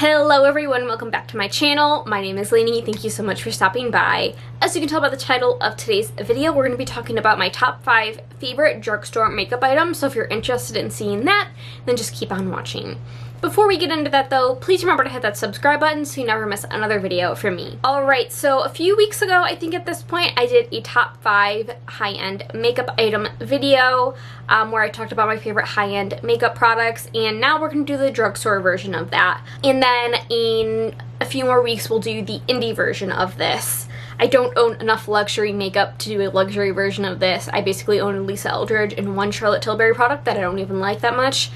Hello everyone, welcome back to my channel. My name is Lainey. Thank you so much for stopping by. As you can tell by the title of today's video, we're going to be talking about my top 5 favorite drugstore makeup items. So if you're interested in seeing that, then just keep on watching. Before we get into that though, please remember to hit that subscribe button so you never miss another video from me. Alright, so a few weeks ago, I think at this point, I did a top 5 high-end makeup item video where I talked about my favorite high-end makeup products, and now we're going to do the drugstore version of that. And then in a few more weeks, we'll do the indie version of this. I don't own enough luxury makeup to do a luxury version of this. I basically own a Lisa Eldridge and one Charlotte Tilbury product that I don't even like that much.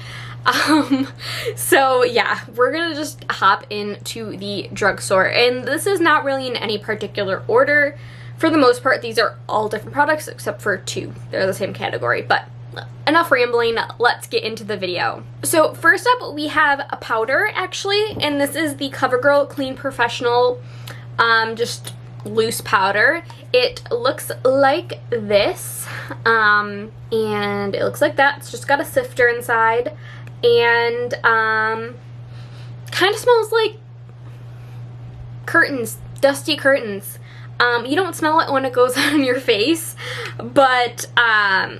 So yeah, we're gonna just hop into the drugstore, and this is not really in any particular order. For the most part, these are all different products except for 2. They're the same category, but enough rambling, let's get into the video. So first up, we have a powder actually, and this is the CoverGirl Clean Professional, just loose powder. It looks like this, and it looks like that. It's just got a sifter inside, and kind of smells like curtains, dusty curtains. You don't smell it when it goes on your face, but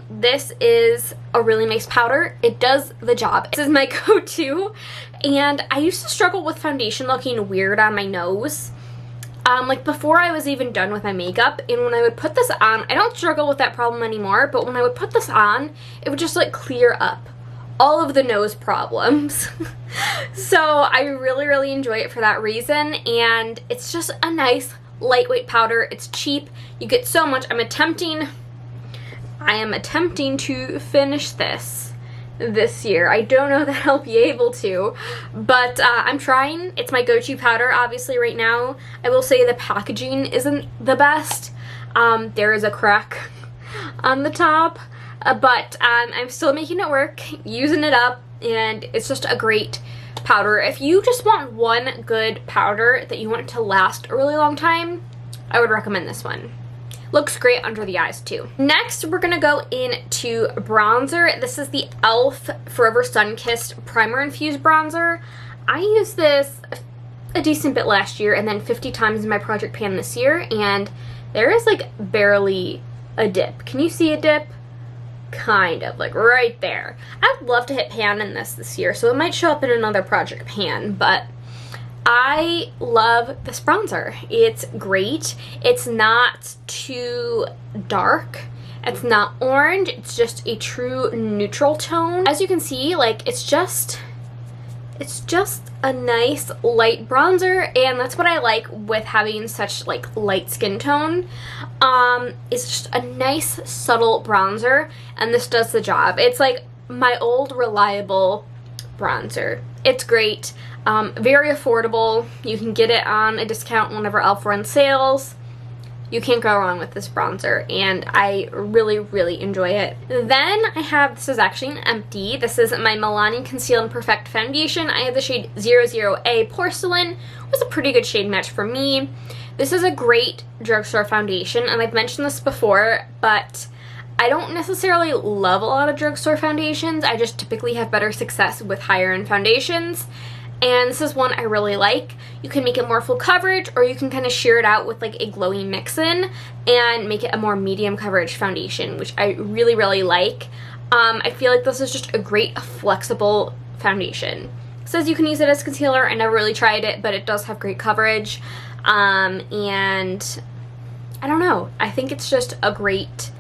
this is a really nice powder. It does the job. This is my go-to, and I used to struggle with foundation looking weird on my nose. Like before I was even done with my makeup, and when I would put this on, I don't struggle with that problem anymore, but when I would put this on, it would just like clear up all of the nose problems. So I really enjoy it for that reason, and it's just a nice lightweight powder. It's cheap. You get so much. I am attempting to finish this year. I don't know that I'll be able to, but I'm trying. It's my go-to powder obviously right now. I will say the packaging isn't the best. There is a crack on the top, but I'm still making it work, using it up, and it's just a great powder. If you just want one good powder that you want to last a really long time, I would recommend this one. Looks great under the eyes too. Next, we're gonna go into bronzer. This is the e.l.f. Forever Sun-Kissed Primer Infused Bronzer. I used this a decent bit last year and then 50 times in my project pan this year, and there is like barely a dip. Can you see a dip? Kind of, like right there. I'd love to hit pan in this year, so it might show up in another project pan, but I love this bronzer. It's great. It's not too dark. It's not orange. It's just a true neutral tone. As you can see, like it's just a nice light bronzer, and that's what I like with having such like light skin tone. It's just a nice subtle bronzer, and this does the job. It's like my old reliable bronzer. It's great. Very affordable. You can get it on a discount whenever e.l.f. runs sales. You can't go wrong with this bronzer, and I really enjoy it. Then I have, this is actually an empty. This is my Milani Conceal and Perfect Foundation. I have the shade 00A Porcelain. It was a pretty good shade match for me. This is a great drugstore foundation, and I've mentioned this before, but I don't necessarily love a lot of drugstore foundations. I just typically have better success with higher end foundations, and this is one I really like. You can make it more full coverage, or you can kind of sheer it out with like a glowy mix-in and make it a more medium coverage foundation, which I really like. I feel like this is just a great flexible foundation. It says you can use it as concealer. I never really tried it, but it does have great coverage. And I don't know, I think it's just a great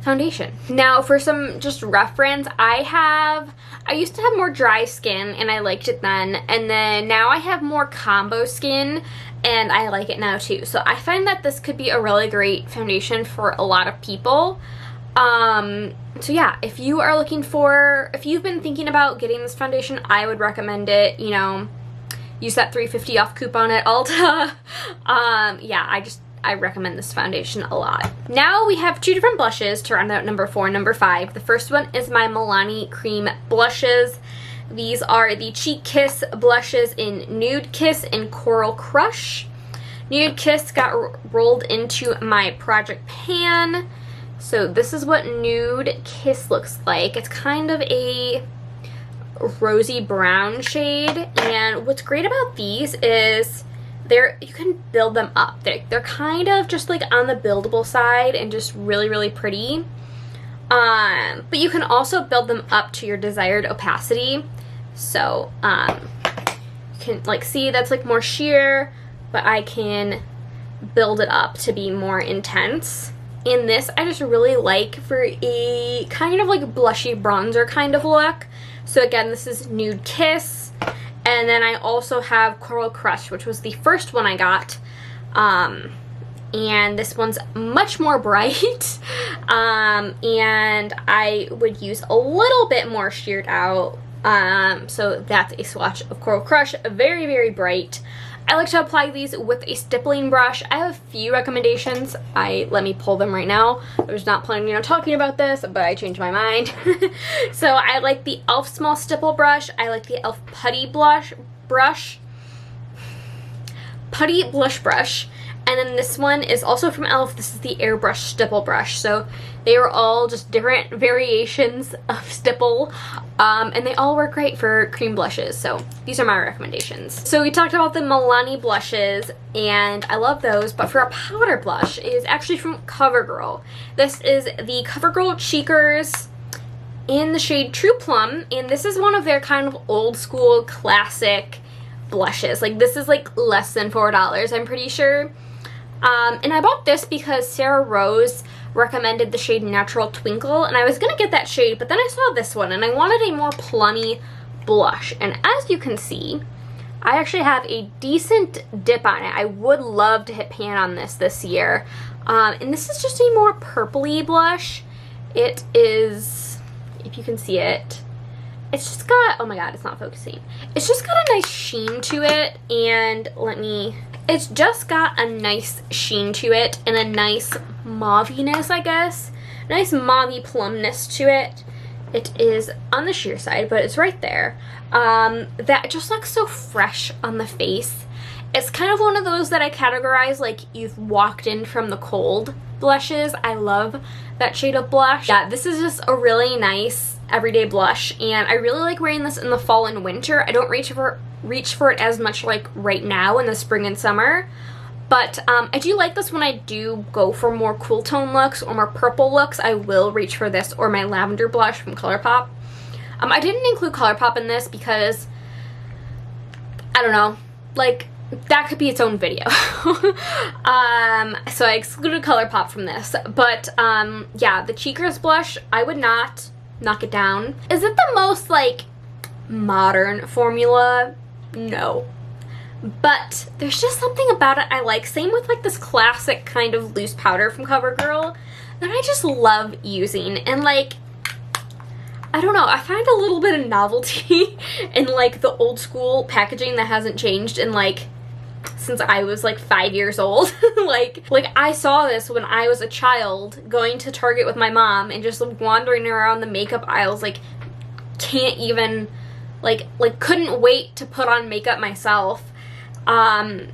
foundation. Now for some just reference, I used to have more dry skin and I liked it then, and then now I have more combo skin and I like it now too. So I find that this could be a really great foundation for a lot of people. So yeah, if you are looking for, if you've been thinking about getting this foundation, I would recommend it. You know, use that $3.50 off coupon at Ulta. Yeah, I recommend this foundation a lot. Now we have 2 different blushes to round out number 4 and number 5. The first one is my Milani Cream Blushes. These are the Cheek Kiss blushes in Nude Kiss and Coral Crush. Nude Kiss got rolled into my project pan. So this is what Nude Kiss looks like. It's kind of a rosy brown shade. And what's great about these is you can build them up. They're kind of just like on the buildable side and just really, really pretty. But you can also build them up to your desired opacity. So you can like see that's like more sheer, but I can build it up to be more intense. And this I just really like for a kind of like blushy bronzer kind of look. So again, this is Nude Kiss. And then I also have Coral Crush, which was the first one I got. And this one's much more bright. And I would use a little bit more sheared out. So that's a swatch of Coral Crush, very, very bright. I like to apply these with a stippling brush. I have a few recommendations. Let me pull them right now. I was not planning on talking about this, but I changed my mind. So I like the e.l.f. small stipple brush. I like the e.l.f. Putty Blush Brush. And then this one is also from e.l.f. This is the Airbrush Stipple Brush. So they are all just different variations of stipple. And they all work great for cream blushes. So these are my recommendations. So we talked about the Milani blushes, and I love those. But for a powder blush, it is actually from CoverGirl. This is the CoverGirl Cheekers in the shade True Plum. And this is one of their kind of old school classic blushes. Like this is like less than $4, I'm pretty sure. And I bought this because Sarah Rose recommended the shade Natural Twinkle, and I was gonna get that shade, but then I saw this one and I wanted a more plummy blush. And as you can see, I actually have a decent dip on it. I would love to hit pan on this year. And this is just a more purpley blush. It is, if you can see it, it's just got, oh my god, it's not focusing. It's just got a nice sheen to it, and it's just got a nice sheen to it and a nice mauviness, I guess. Nice mauvey plumness to it. It is on the sheer side, but it's right there. That just looks so fresh on the face. It's kind of one of those that I categorize like you've walked in from the cold blushes. I love that shade of blush. Yeah, this is just a really nice everyday blush, and I really like wearing this in the fall and winter. I don't reach for it as much like right now in the spring and summer, but I do like this when I do go for more cool tone looks or more purple looks. I will reach for this or my lavender blush from ColourPop. I didn't include ColourPop in this because I don't know, like that could be its own video. So I excluded ColourPop from this, but yeah, the Cheekers blush, I would not knock it down. Is it the most like modern formula? No, but there's just something about it I like. Same with like this classic kind of loose powder from CoverGirl that I just love using. And like, I don't know, I find a little bit of novelty in like the old school packaging that hasn't changed in like since I was like 5 years old. like I saw this when I was a child going to Target with my mom and just wandering around the makeup aisles, like can't even like couldn't wait to put on makeup myself. I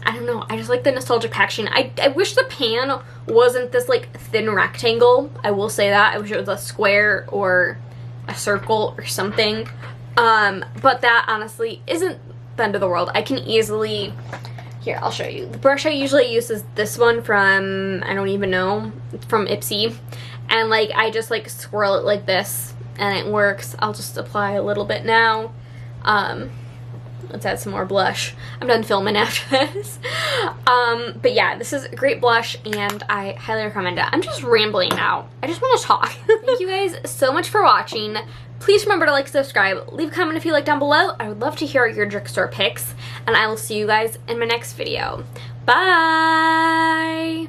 don't know, I just like the nostalgic packaging. I wish the pan wasn't this like thin rectangle. I will say that. I wish it was a square or a circle or something. But that honestly isn't the end of the world. I can easily, here, I'll show you. The brush I usually use is this one from, I don't even know, from Ipsy. And like, I just like swirl it like this and it works. I'll just apply a little bit now. Let's add some more blush. I'm done filming after this. But yeah, this is a great blush and I highly recommend it. I'm just rambling now. I just want to talk. Thank you guys so much for watching. Please remember to like, subscribe, leave a comment if you like down below. I would love to hear your drugstore picks, and I will see you guys in my next video. Bye!